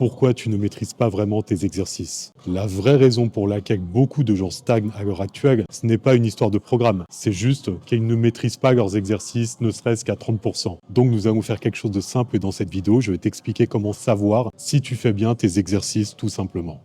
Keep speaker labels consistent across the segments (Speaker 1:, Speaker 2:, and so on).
Speaker 1: pourquoi tu ne maîtrises pas vraiment tes exercices. La vraie raison pour laquelle beaucoup de gens stagnent à l'heure actuelle, ce n'est pas une histoire de programme, c'est juste qu'ils ne maîtrisent pas leurs exercices, ne serait-ce qu'à 30%. Donc nous allons faire quelque chose de simple et dans cette vidéo, je vais t'expliquer comment savoir si tu fais bien tes exercices tout simplement.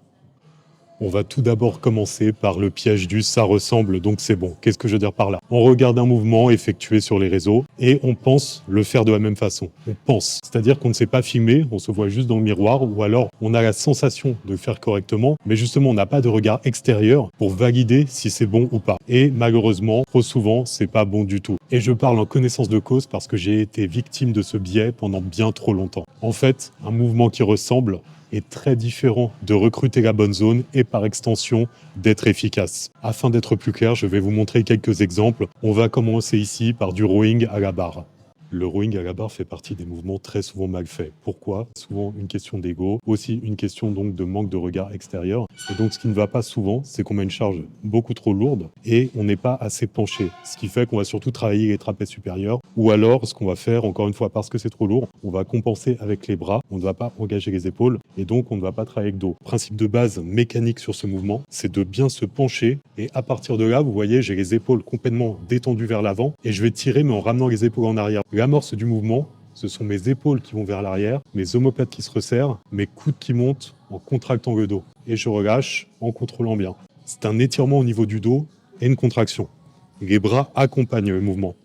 Speaker 1: On va tout d'abord commencer par le piège du ça ressemble, donc c'est bon. Qu'est-ce que je veux dire par là? On regarde un mouvement effectué sur les réseaux et on pense le faire de la même façon. On pense, c'est-à-dire qu'on ne sait pas filmer, on se voit juste dans le miroir ou alors on a la sensation de faire correctement, mais justement on n'a pas de regard extérieur pour valider si c'est bon ou pas. Et malheureusement, trop souvent, c'est pas bon du tout. Et je parle en connaissance de cause parce que j'ai été victime de ce biais pendant bien trop longtemps. En fait, un mouvement qui ressemble est très différent de recruter la bonne zone et par extension d'être efficace. Afin d'être plus clair, je vais vous montrer quelques exemples. On va commencer ici par du rowing à la barre. Le rowing à la barre fait partie des mouvements très souvent mal faits. Pourquoi? Souvent une question d'ego, aussi une question donc de manque de regard extérieur. Et donc ce qui ne va pas souvent, c'est qu'on met une charge beaucoup trop lourde et on n'est pas assez penché. Ce qui fait qu'on va surtout travailler les trapèzes supérieurs. Ou alors ce qu'on va faire, encore une fois parce que c'est trop lourd, on va compenser avec les bras, on ne va pas engager les épaules et donc on ne va pas travailler avec le dos. Principe de base mécanique sur ce mouvement, c'est de bien se pencher et à partir de là, vous voyez, j'ai les épaules complètement détendues vers l'avant et je vais tirer mais en ramenant les épaules en arrière. L'amorce du mouvement, ce sont mes épaules qui vont vers l'arrière, mes omoplates qui se resserrent, mes coudes qui montent en contractant le dos. Et je relâche en contrôlant bien. C'est un étirement au niveau du dos et une contraction. Les bras accompagnent le mouvement.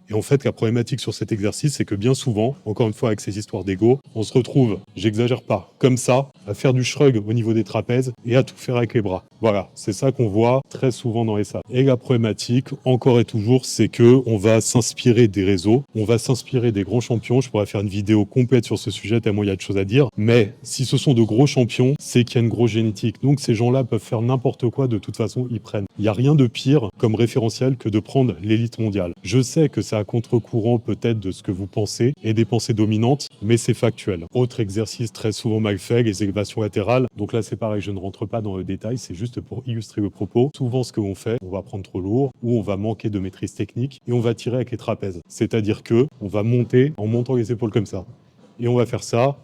Speaker 1: Et en fait, la problématique sur cet exercice, c'est que bien souvent, encore une fois avec ces histoires d'ego, on se retrouve, j'exagère pas, comme ça, à faire du shrug au niveau des trapèzes et à tout faire avec les bras. Voilà, c'est ça qu'on voit très souvent dans les salles. Et la problématique, encore et toujours, c'est que on va s'inspirer des réseaux, on va s'inspirer des grands champions. Je pourrais faire une vidéo complète sur ce sujet, tellement il y a de choses à dire. Mais si ce sont de gros champions, c'est qu'il y a une grosse génétique. Donc ces gens-là peuvent faire n'importe quoi, de toute façon, ils prennent. Il n'y a rien de pire comme référentiel que de prendre l'élite mondiale. Je sais que ça à contre-courant peut-être de ce que vous pensez et des pensées dominantes, mais c'est factuel. Autre exercice très souvent mal fait, les élévations latérales. Donc là, c'est pareil, je ne rentre pas dans le détail, c'est juste pour illustrer le propos. Souvent, ce que l'on fait, on va prendre trop lourd ou on va manquer de maîtrise technique et on va tirer avec les trapèzes. C'est-à-dire que on va monter en montant les épaules comme ça. Et on va faire ça.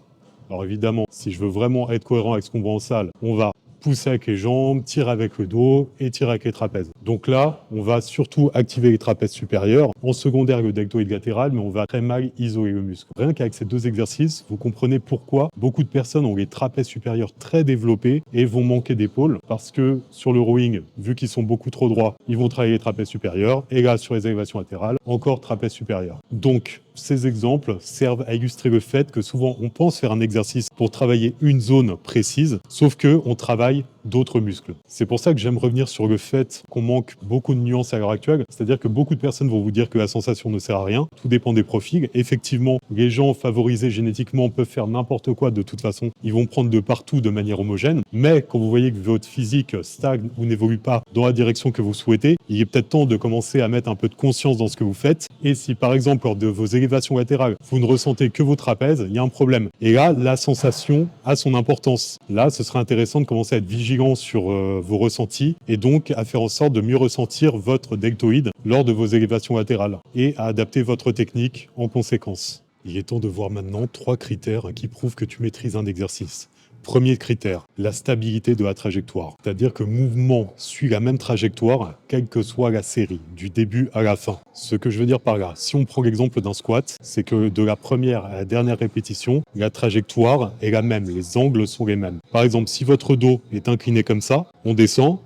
Speaker 1: Alors évidemment, si je veux vraiment être cohérent avec ce qu'on voit en salle, on va pousser avec les jambes, tirer avec le dos et tirer avec les trapèzes. Donc là, on va surtout activer les trapèzes supérieurs. En secondaire, le deltoïde latéral, mais on va très mal isoler le muscle. Rien qu'avec ces deux exercices, vous comprenez pourquoi beaucoup de personnes ont les trapèzes supérieurs très développés et vont manquer d'épaules. Parce que sur le rowing, vu qu'ils sont beaucoup trop droits, ils vont travailler les trapèzes supérieurs. Et là, sur les élévations latérales, encore trapèzes supérieurs. Donc, ces exemples servent à illustrer le fait que souvent on pense faire un exercice pour travailler une zone précise, sauf que on travaille d'autres muscles. C'est pour ça que j'aime revenir sur le fait qu'on manque beaucoup de nuances à l'heure actuelle, c'est-à-dire que beaucoup de personnes vont vous dire que la sensation ne sert à rien, tout dépend des profils. Effectivement, les gens favorisés génétiquement peuvent faire n'importe quoi de toute façon, ils vont prendre de partout de manière homogène, mais quand vous voyez que votre physique stagne ou n'évolue pas dans la direction que vous souhaitez, il est peut-être temps de commencer à mettre un peu de conscience dans ce que vous faites, et si par exemple lors de vos élévations latérales, vous ne ressentez que vos trapèzes, il y a un problème. Et là, la sensation a son importance. Là, ce serait intéressant de commencer à être vigilant sur vos ressentis et donc à faire en sorte de mieux ressentir votre deltoïde lors de vos élévations latérales et à adapter votre technique en conséquence. Il est temps de voir maintenant 3 critères qui prouvent que tu maîtrises un exercice. Premier critère, la stabilité de la trajectoire. C'est-à-dire que le mouvement suit la même trajectoire, quelle que soit la série, du début à la fin. Ce que je veux dire par là, si on prend l'exemple d'un squat, c'est que de la première à la dernière répétition, la trajectoire est la même, les angles sont les mêmes. Par exemple, si votre dos est incliné comme ça, on descend,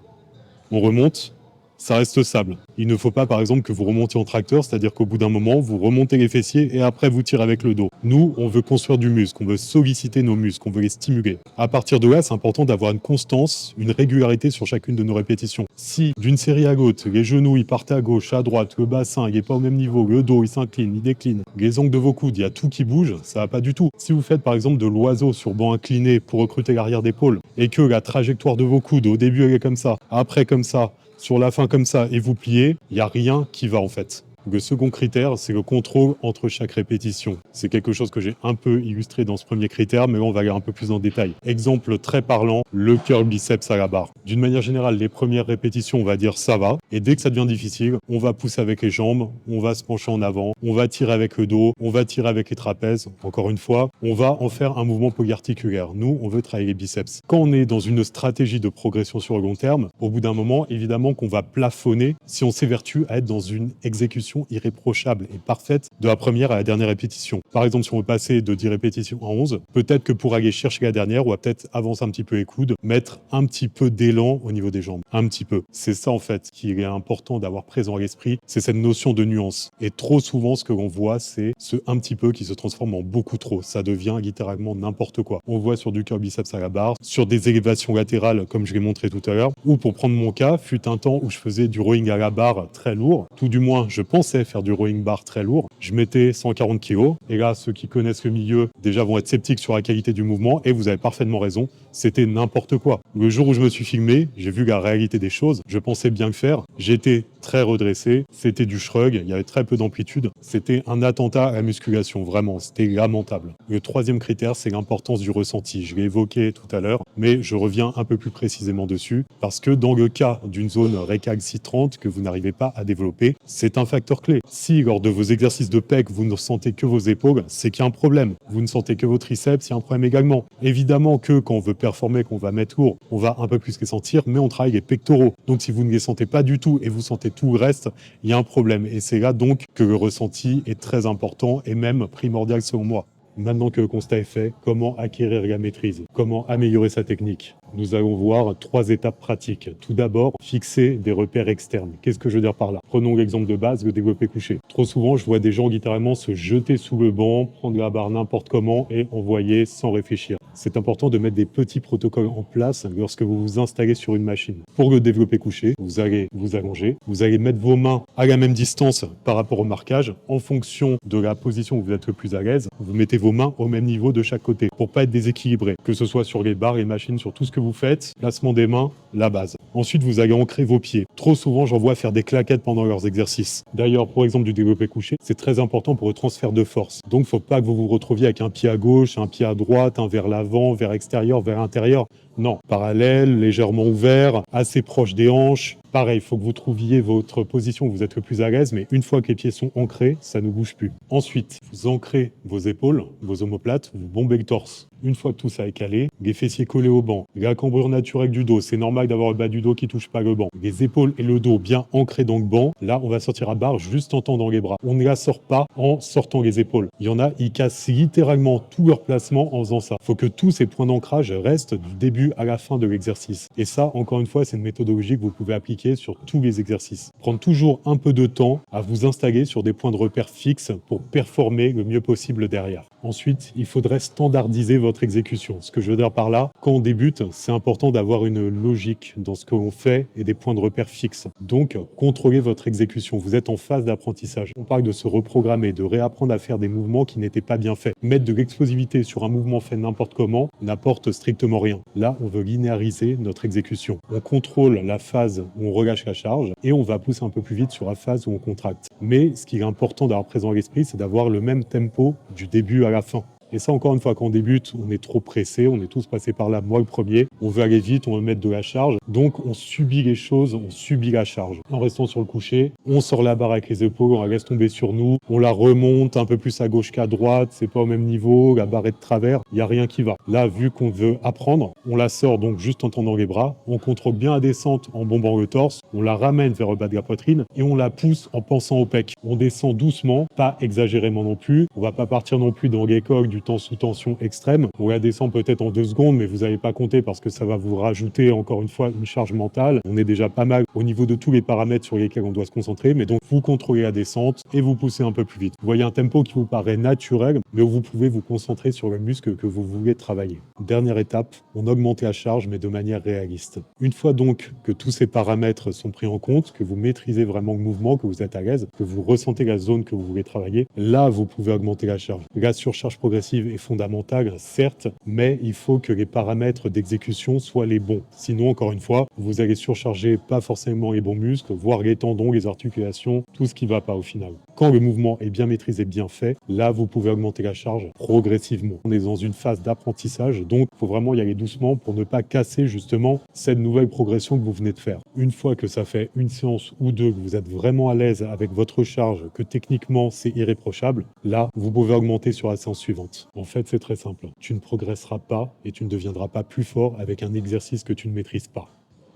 Speaker 1: on remonte, ça reste stable. Il ne faut pas, par exemple, que vous remontiez en tracteur, c'est-à-dire qu'au bout d'un moment, vous remontez les fessiers et après vous tirez avec le dos. Nous, on veut construire du muscle, on veut solliciter nos muscles, on veut les stimuler. À partir de là, c'est important d'avoir une constance, une régularité sur chacune de nos répétitions. Si d'une série à l'autre, les genoux ils partent à gauche, à droite, le bassin il n'est pas au même niveau, le dos il s'incline, il décline, les angles de vos coudes, il y a tout qui bouge, ça va pas du tout. Si vous faites par exemple de l'oiseau sur banc incliné pour recruter l'arrière d'épaule et que la trajectoire de vos coudes au début elle est comme ça, après comme ça, sur la fin comme ça et vous pliez, il n'y a rien qui va en fait. Le second critère, c'est le contrôle entre chaque répétition. C'est quelque chose que j'ai un peu illustré dans ce premier critère, mais là, on va aller un peu plus en détail. Exemple très parlant, le curl biceps à la barre. D'une manière générale, les premières répétitions, on va dire ça va. Et dès que ça devient difficile, on va pousser avec les jambes, on va se pencher en avant, on va tirer avec le dos, on va tirer avec les trapèzes. Encore une fois, on va en faire un mouvement polyarticulaire. Nous, on veut travailler les biceps. Quand on est dans une stratégie de progression sur le long terme, au bout d'un moment, évidemment qu'on va plafonner si on s'évertue à être dans une exécution irréprochable et parfaite de la première à la dernière répétition. Par exemple, si on veut passer de 10 répétitions à 11, peut-être que pour aller chercher la dernière, on va peut-être avancer un petit peu les coudes, mettre un petit peu d'élan au niveau des jambes. Un petit peu. C'est ça, en fait, qui est important d'avoir présent à l'esprit, c'est cette notion de nuance. Et trop souvent, ce que l'on voit, c'est ce un petit peu qui se transforme en beaucoup trop. Ça devient littéralement n'importe quoi. On voit sur du curl biceps à la barre, sur des élévations latérales, comme je l'ai montré tout à l'heure, ou pour prendre mon cas, fut un temps où je faisais du rowing à la barre très lourd. Tout du moins, je pensais faire du rowing bar très lourd. Je mettais 140 kg. Et là, ceux qui connaissent le milieu, déjà vont être sceptiques sur la qualité du mouvement. Et vous avez parfaitement raison, c'était n'importe quoi. Le jour où je me suis filmé, j'ai vu la réalité des choses. Je pensais bien le faire. J'étais très redressé. C'était du shrug. Il y avait très peu d'amplitude. C'était un attentat à la musculation. Vraiment, c'était lamentable. Le troisième critère, c'est l'importance du ressenti. Je l'ai évoqué tout à l'heure, mais je reviens un peu plus précisément dessus parce que dans le cas d'une zone récalcitrante que vous n'arrivez pas à développer, c'est un facteur clé. Si lors de vos exercices de pec, vous ne sentez que vos épaules, c'est qu'il y a un problème. Vous ne sentez que vos triceps, il y a un problème également. Évidemment que quand on veut performer, qu'on va mettre lourd, on va un peu plus les sentir, mais on travaille les pectoraux. Donc si vous ne les sentez pas du tout et vous sentez tout le reste, il y a un problème. Et c'est là donc que le ressenti est très important et même primordial selon moi. Maintenant que le constat est fait, comment acquérir la maîtrise? Comment améliorer sa technique? Nous allons voir 3 étapes pratiques. Tout d'abord, fixer des repères externes. Qu'est-ce que je veux dire par là? Prenons l'exemple de base, le développé couché. Trop souvent, je vois des gens littéralement se jeter sous le banc, prendre la barre n'importe comment et envoyer sans réfléchir. C'est important de mettre des petits protocoles en place lorsque vous vous installez sur une machine. Pour le développé couché, vous allez vous allonger, vous allez mettre vos mains à la même distance par rapport au marquage. En fonction de la position où vous êtes le plus à l'aise, vous mettez vos mains au même niveau de chaque côté pour pas être déséquilibré, que ce soit sur les barres, les machines, sur tout ce que vous faites, placement des mains, la base. Ensuite, vous allez ancrer vos pieds. Trop souvent, j'en vois faire des claquettes pendant leurs exercices. D'ailleurs, pour exemple, du développé couché, c'est très important pour le transfert de force. Donc, il ne faut pas que vous vous retrouviez avec un pied à gauche, un pied à droite, un vers l'avant, vers extérieur, vers intérieur. Non, parallèle, légèrement ouvert, assez proche des hanches. Pareil, il faut que vous trouviez votre position où vous êtes le plus à l'aise, mais une fois que les pieds sont ancrés, ça ne bouge plus. Ensuite, vous ancrez vos épaules, vos omoplates, vous bombez le torse. Une fois que tout ça est calé, les fessiers collés au banc, la cambrure naturelle du dos, c'est normal d'avoir le bas du dos qui touche pas le banc. Les épaules et le dos bien ancrés dans le banc, là on va sortir à barre juste en tendant les bras. On ne la sort pas en sortant les épaules. Il y en a, ils cassent littéralement tout leur placement en faisant ça. Il faut que tous ces points d'ancrage restent du début à la fin de l'exercice. Et ça, encore une fois, c'est une méthodologie que vous pouvez appliquer sur tous les exercices. Prendre toujours un peu de temps à vous installer sur des points de repère fixes pour performer le mieux possible derrière. Ensuite, il faudrait standardiser votre exécution. Ce que je veux dire par là, quand on débute, c'est important d'avoir une logique dans ce que l'on fait et des points de repère fixes. Donc, contrôlez votre exécution. Vous êtes en phase d'apprentissage. On parle de se reprogrammer, de réapprendre à faire des mouvements qui n'étaient pas bien faits. Mettre de l'explosivité sur un mouvement fait n'importe comment n'apporte strictement rien. Là, on veut linéariser notre exécution. On contrôle la phase où on relâche la charge et on va pousser un peu plus vite sur la phase où on contracte. Mais ce qui est important d'avoir présent à l'esprit, c'est d'avoir le même tempo du début à la fin. Et ça, encore une fois, quand on débute, on est trop pressé, on est tous passés par là, moi le premier, on veut aller vite, on veut mettre de la charge, donc on subit les choses, on subit la charge. En restant sur le coucher, on sort la barre avec les épaules, on la laisse tomber sur nous, on la remonte un peu plus à gauche qu'à droite, c'est pas au même niveau, la barre est de travers, il n'y a rien qui va. Là, vu qu'on veut apprendre, on la sort donc juste en tendant les bras, on contrôle bien la descente en bombant le torse, on la ramène vers le bas de la poitrine et on la pousse en pensant au pec. On descend doucement, pas exagérément non plus, on va pas partir non plus dans les coques du temps sous tension extrême. On la descend peut-être en 2 secondes, mais vous n'allez pas compter parce que ça va vous rajouter encore une fois une charge mentale. On est déjà pas mal au niveau de tous les paramètres sur lesquels on doit se concentrer, mais donc vous contrôlez la descente et vous poussez un peu plus vite. Vous voyez un tempo qui vous paraît naturel, mais où vous pouvez vous concentrer sur le muscle que vous voulez travailler. Dernière étape, on augmente la charge, mais de manière réaliste. Une fois donc que tous ces paramètres sont sont pris en compte, que vous maîtrisez vraiment le mouvement, que vous êtes à l'aise, que vous ressentez la zone que vous voulez travailler, là, vous pouvez augmenter la charge. La surcharge progressive est fondamentale, certes, mais il faut que les paramètres d'exécution soient les bons. Sinon, encore une fois, vous allez surcharger pas forcément les bons muscles, voire les tendons, les articulations, tout ce qui ne va pas au final. Quand le mouvement est bien maîtrisé, bien fait, là, vous pouvez augmenter la charge progressivement. On est dans une phase d'apprentissage, donc il faut vraiment y aller doucement pour ne pas casser justement cette nouvelle progression que vous venez de faire. Une fois que ça fait une séance ou deux, que vous êtes vraiment à l'aise avec votre charge, que techniquement c'est irréprochable, là, vous pouvez augmenter sur la séance suivante. En fait, c'est très simple. Tu ne progresseras pas et tu ne deviendras pas plus fort avec un exercice que tu ne maîtrises pas.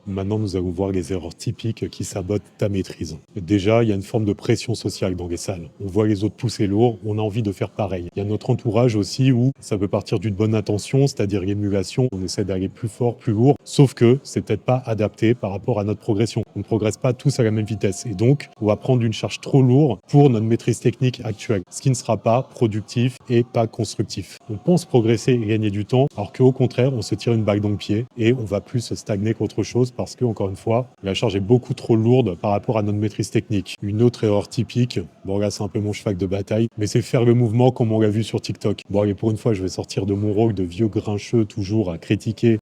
Speaker 1: Maintenant, nous allons voir les erreurs typiques qui sabotent ta maîtrise. Déjà, il y a une forme de pression sociale dans les salles. On voit les autres pousser lourd, on a envie de faire pareil. Il y a notre entourage aussi où ça peut partir d'une bonne intention, c'est-à-dire l'émulation. On essaie d'aller plus fort, plus lourd, sauf que c'est peut-être pas adapté par rapport à notre progression. On ne progresse pas tous à la même vitesse et donc on va prendre une charge trop lourde pour notre maîtrise technique actuelle, ce qui ne sera pas productif et pas constructif. On pense progresser et gagner du temps, alors qu'au contraire, on se tire une balle dans le pied et on va plus stagner qu'autre chose parce que, encore une fois, la charge est beaucoup trop lourde par rapport à notre maîtrise technique. Une autre erreur typique, bon là c'est un peu mon cheval de bataille, mais c'est faire le mouvement comme on l'a vu sur TikTok. Bon allez, pour une fois, je vais sortir de mon rôle de vieux grincheux toujours à critiquer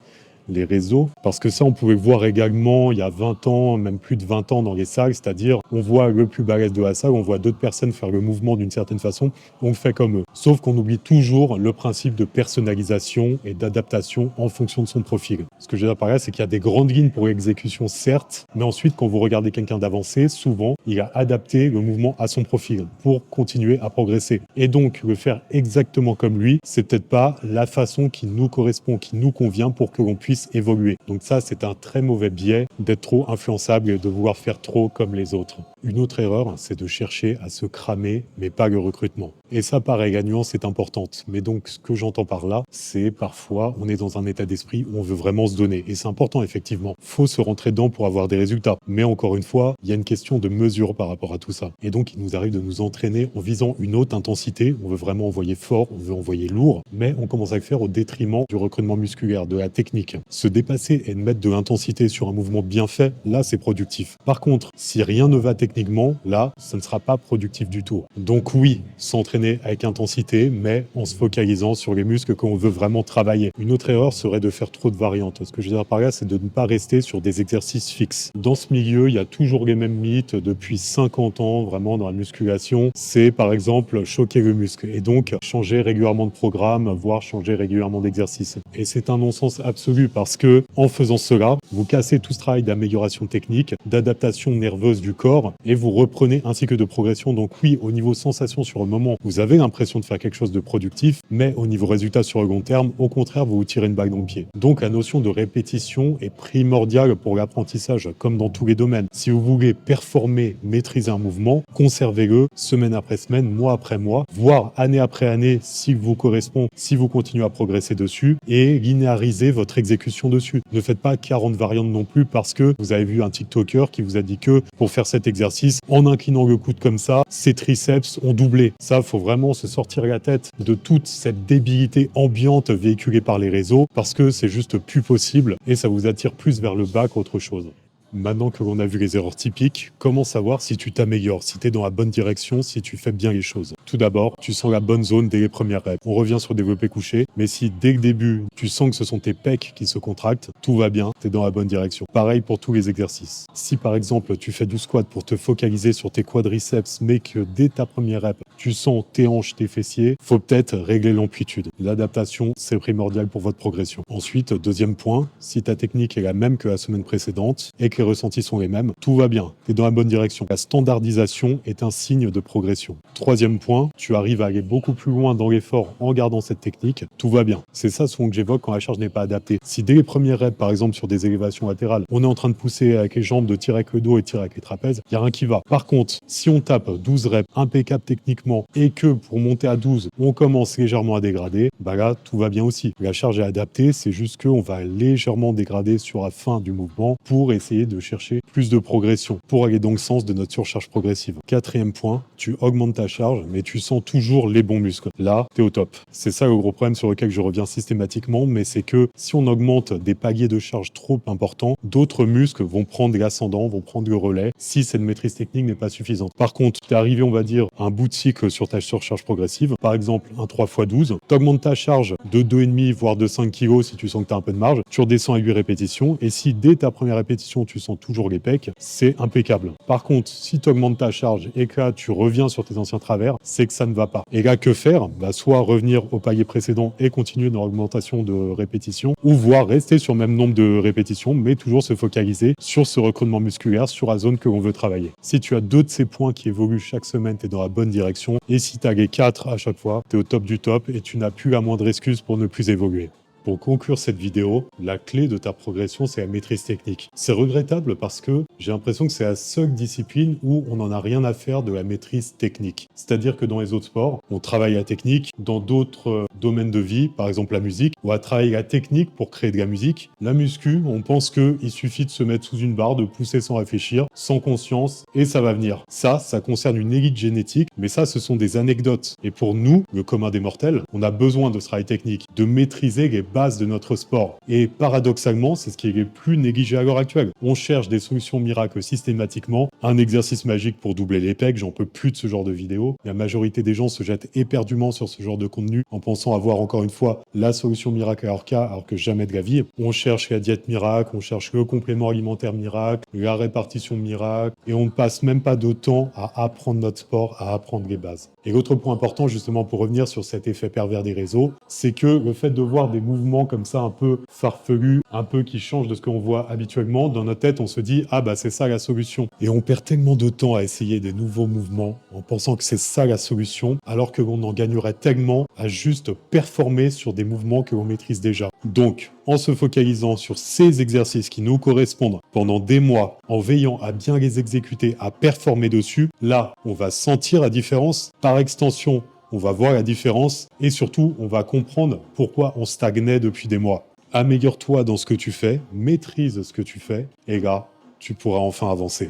Speaker 1: les réseaux, parce que ça on pouvait voir également il y a 20 ans, même plus de 20 ans dans les salles, c'est-à-dire on voit le plus balèze de la salle, on voit d'autres personnes faire le mouvement d'une certaine façon, on le fait comme eux. Sauf qu'on oublie toujours le principe de personnalisation et d'adaptation en fonction de son profil. Ce que je veux dire par là, c'est qu'il y a des grandes lignes pour l'exécution, certes, mais ensuite quand vous regardez quelqu'un d'avancé, souvent il a adapté le mouvement à son profil pour continuer à progresser. Et donc le faire exactement comme lui, c'est peut-être pas la façon qui nous correspond, qui nous convient pour que l'on puisse évoluer. Donc ça, c'est un très mauvais biais d'être trop influençable et de vouloir faire trop comme les autres. Une autre erreur, c'est de chercher à se cramer, mais pas le recrutement. Et ça, pareil, la nuance est importante. Mais donc, ce que j'entends par là, c'est parfois, on est dans un état d'esprit où on veut vraiment se donner. Et c'est important, effectivement. Faut se rentrer dedans pour avoir des résultats. Mais encore une fois, il y a une question de mesure par rapport à tout ça. Et donc, il nous arrive de nous entraîner en visant une haute intensité. On veut vraiment envoyer fort, on veut envoyer lourd, mais on commence à le faire au détriment du recrutement musculaire, de la technique. Se dépasser et de mettre de l'intensité sur un mouvement bien fait, là, c'est productif. Par contre, si rien ne va techniquement, là, ça ne sera pas productif du tout. Donc oui, s'entraîner avec intensité, mais en se focalisant sur les muscles qu'on veut vraiment travailler. Une autre erreur serait de faire trop de variantes. Ce que je veux dire par là, c'est de ne pas rester sur des exercices fixes. Dans ce milieu, il y a toujours les mêmes mythes depuis 50 ans, vraiment dans la musculation. C'est par exemple choquer le muscle et donc changer régulièrement de programme, voire changer régulièrement d'exercice. Et c'est un non-sens absolu parce que en faisant cela, vous cassez tout ce travail d'amélioration technique, d'adaptation nerveuse du corps et vous reprenez un cycle de progression. Donc oui, au niveau sensation sur le moment, vous avez l'impression de faire quelque chose de productif, mais au niveau résultat sur le long terme, au contraire, vous vous tirez une balle dans le pied. Donc la notion de répétition est primordiale pour l'apprentissage, comme dans tous les domaines. Si vous voulez performer, maîtriser un mouvement, conservez-le semaine après semaine, mois après mois, voire année après année s'il vous correspond, si vous continuez à progresser dessus, et linéarisez votre exécution dessus. Ne faites pas 40 variantes non plus parce que vous avez vu un TikToker qui vous a dit que pour faire cet exercice, en inclinant le coude comme ça, ses triceps ont doublé. Ça, faut vraiment se sortir la tête de toute cette débilité ambiante véhiculée par les réseaux parce que c'est juste plus possible et ça vous attire plus vers le bas qu'autre chose. Maintenant que l'on a vu les erreurs typiques, comment savoir si tu t'améliores, si tu es dans la bonne direction, si tu fais bien les choses? Tout d'abord, tu sens la bonne zone dès les premières reps. On revient sur développé couché, mais si dès le début, tu sens que ce sont tes pecs qui se contractent, tout va bien, tu es dans la bonne direction. Pareil pour tous les exercices. Si par exemple, tu fais du squat pour te focaliser sur tes quadriceps, mais que dès ta première rep, tu sens tes hanches, tes fessiers, faut peut-être régler l'amplitude. L'adaptation, c'est primordial pour votre progression. Ensuite, deuxième point, si ta technique est la même que la semaine précédente et que les ressentis sont les mêmes, tout va bien, tu es dans la bonne direction. La standardisation est un signe de progression. Troisième point, tu arrives à aller beaucoup plus loin dans l'effort en gardant cette technique, tout va bien. C'est ça souvent que j'évoque quand la charge n'est pas adaptée. Si dès les premières reps, par exemple sur des élévations latérales, on est en train de pousser avec les jambes, de tirer avec le dos et tirer avec les trapèzes, il n'y a rien qui va. Par contre, si on tape 12 reps, impeccable techniquement, et que pour monter à 12, on commence légèrement à dégrader, bah là, tout va bien aussi. La charge est adaptée, c'est juste qu'on va légèrement dégrader sur la fin du mouvement pour essayer de chercher plus de progression pour aller dans le sens de notre surcharge progressive. Quatrième point, tu augmentes ta charge, mais tu sens toujours les bons muscles. Là, tu es au top. C'est ça le gros problème sur lequel je reviens systématiquement, mais c'est que si on augmente des paliers de charge trop importants, d'autres muscles vont prendre l'ascendant, vont prendre le relais si cette maîtrise technique n'est pas suffisante. Par contre, tu es arrivé, on va dire, à un bout de cycle sur ta surcharge progressive, par exemple un 3x12, tu augmentes ta charge de 2,5 voire de 5 kg si tu sens que tu as un peu de marge, tu redescends à 8 répétitions, et si dès ta première répétition tu sens toujours les pecs, c'est impeccable. Par contre, si tu augmentes ta charge et que là tu reviens sur tes anciens travers, c'est que ça ne va pas. Et là, que faire? Soit revenir au palier précédent et continuer dans l'augmentation de répétitions, ou voire rester sur le même nombre de répétitions, mais toujours se focaliser sur ce recrutement musculaire, sur la zone que l'on veut travailler. Si tu as 2 de ces points qui évoluent chaque semaine, tu es dans la bonne direction, et si tu as les 4 à chaque fois, tu es au top du top et tu n'as plus la moindre excuse pour ne plus évoluer. Pour conclure cette vidéo, la clé de ta progression, c'est la maîtrise technique. C'est regrettable parce que j'ai l'impression que c'est la seule discipline où on n'en a rien à faire de la maîtrise technique. C'est-à-dire que dans les autres sports, on travaille la technique. Dans d'autres domaines de vie, par exemple la musique, on va travailler la technique pour créer de la musique. La muscu, on pense qu'il suffit de se mettre sous une barre, de pousser sans réfléchir, sans conscience, et ça va venir. Ça concerne une élite génétique, mais ça, ce sont des anecdotes. Et pour nous, le commun des mortels, on a besoin de ce travail technique, de maîtriser les bases de notre sport. Et paradoxalement, c'est ce qui est le plus négligé à l'heure actuelle. On cherche des solutions miracles systématiquement, un exercice magique pour doubler les pecs, j'en peux plus de ce genre de vidéos. La majorité des gens se jettent éperdument sur ce genre de contenu en pensant avoir encore une fois la solution miracle à leur cas, alors que jamais de la vie. On cherche la diète miracle, on cherche le complément alimentaire miracle, la répartition miracle, et on ne passe même pas de temps à apprendre notre sport, à apprendre les bases. Et l'autre point important, justement, pour revenir sur cet effet pervers des réseaux, c'est que le fait de voir des mouvements comme ça un peu farfelus, un peu qui changent de ce qu'on voit habituellement, dans notre tête, on se dit « Ah c'est ça la solution ». Et on perd tellement de temps à essayer des nouveaux mouvements en pensant que c'est ça la solution, alors que l'on en gagnerait tellement à juste performer sur des mouvements que l'on maîtrise déjà. Donc, en se focalisant sur ces exercices qui nous correspondent pendant des mois, en veillant à bien les exécuter, à performer dessus, là, on va sentir la différence. Par extension, on va voir la différence et surtout, on va comprendre pourquoi on stagnait depuis des mois. Améliore-toi dans ce que tu fais, maîtrise ce que tu fais et là, tu pourras enfin avancer.